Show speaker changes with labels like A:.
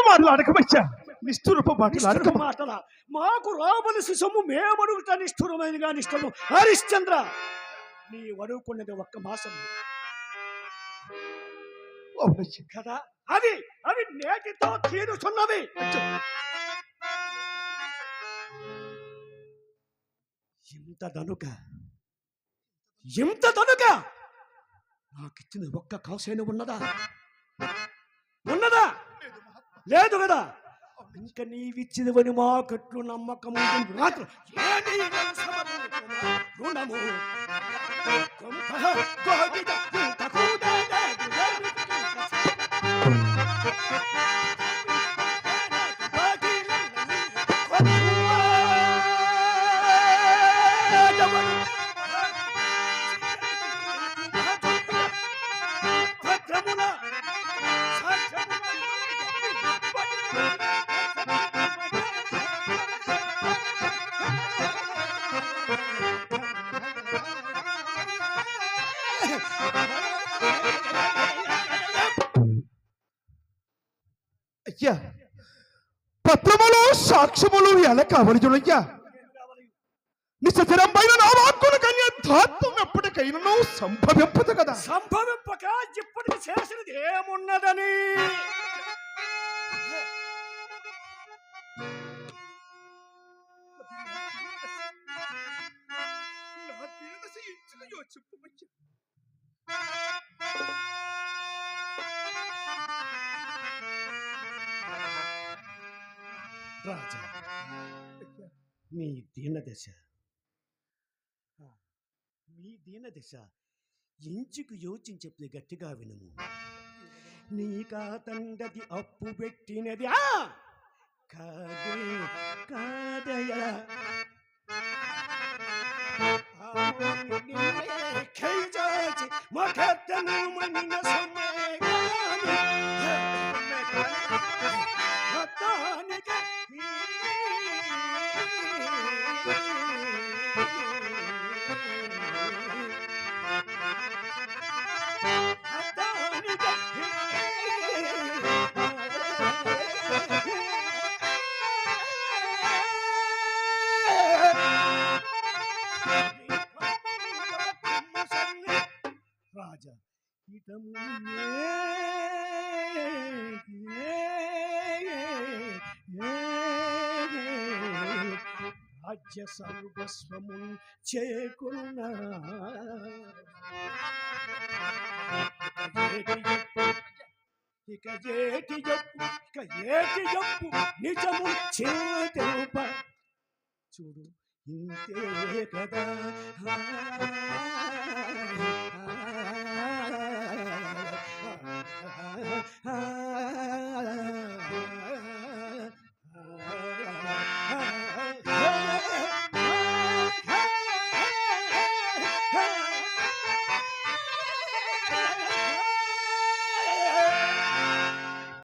A: మాటలు అడగవచ్చా? నిష్ఠురపు మాటల
B: మాకు రావలసి సొమ్ము మేమడుగుట నిష్ఠురమైనగా నిష్ఠము. హరిశ్చంద్ర, నీ అడుగుకున్నది ఒక్క మాసం కదా, అవి అవి నేటితో తీరుచున్నవి. ఇంత దనుక నాకిచ్చిన ఒక్క కాసైన ఉన్నదా? లేదు కదా. ఇంకా నీవిచ్చినవని మాకట్లు నమ్మకం రుణము
A: అయ్యా, పత్రములు సాక్ష్యములు ఎలా కావాలి చూడయ్యా. నిశ్చరంపైన నా వాక్కుల కన్యాత్వం ఎప్పటికైనా సంభవింపదు కదా.
B: సంభవింపక ఇప్పటికి చేసినది ఏమున్నదని రాజా, మీ దీనదశ ఎంచుకు యోచించెప్తే గట్టిగా వినుము. నీకా తండ్రి అప్పు పెట్టినది కాదయా, రాజా, రాజ్య సర్వస్వము చేకున్న ఇక ఏటి చెప్పు నిజము చేప చూడు ఇంతే కదా.